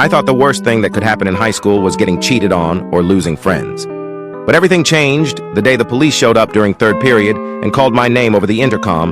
I thought the worst thing that could happen in high school was getting cheated on or losing friends. But everything changed the day the police showed up during third period and called my name over the intercom.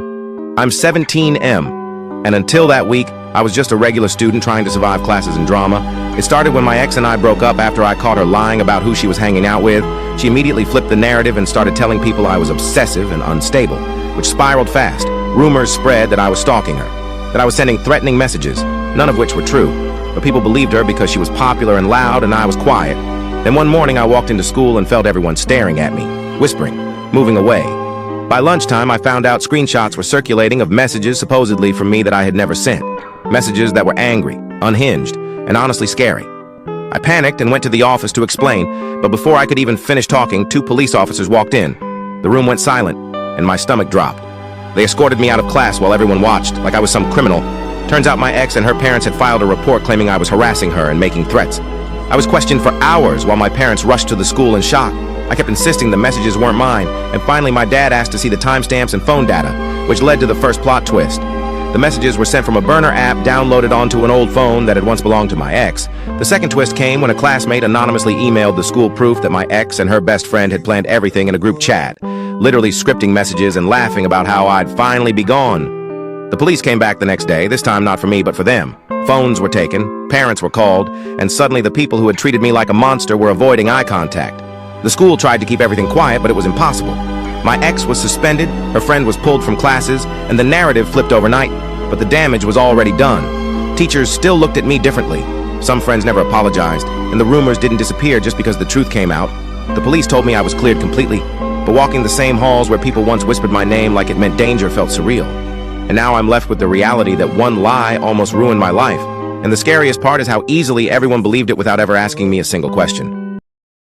I'm 17M, and until that week, I was just a regular student trying to survive classes in drama. It started when my ex and I broke up after I caught her lying about who she was hanging out with. She immediately flipped the narrative and started telling people I was obsessive and unstable, which spiraled fast. Rumors spread that I was stalking her, that I was sending threatening messages, none of which were true. But people believed her because she was popular and loud and I was quiet. Then one morning I walked into school and felt everyone staring at me, whispering, moving away. By lunchtime, I found out screenshots were circulating of messages supposedly from me that I had never sent. Messages that were angry, unhinged, and honestly scary. I panicked and went to the office to explain, but before I could even finish talking, 2 police officers walked in. The room went silent, and my stomach dropped. They escorted me out of class while everyone watched, like I was some criminal. Turns out my ex and her parents had filed a report claiming I was harassing her and making threats. I was questioned for hours while my parents rushed to the school in shock. I kept insisting the messages weren't mine, and finally my dad asked to see the timestamps and phone data, which led to the first plot twist. The messages were sent from a burner app downloaded onto an old phone that had once belonged to my ex. The second twist came when a classmate anonymously emailed the school proof that my ex and her best friend had planned everything in a group chat, literally scripting messages and laughing about how I'd finally be gone. The police came back the next day, this time not for me but for them. Phones were taken, parents were called, and suddenly the people who had treated me like a monster were avoiding eye contact. The school tried to keep everything quiet, but it was impossible. My ex was suspended, her friend was pulled from classes, and the narrative flipped overnight, but the damage was already done. Teachers still looked at me differently. Some friends never apologized, and the rumors didn't disappear just because the truth came out. The police told me I was cleared completely, but walking the same halls where people once whispered my name like it meant danger felt surreal. And now I'm left with the reality that one lie almost ruined my life. And the scariest part is how easily everyone believed it without ever asking me a single question.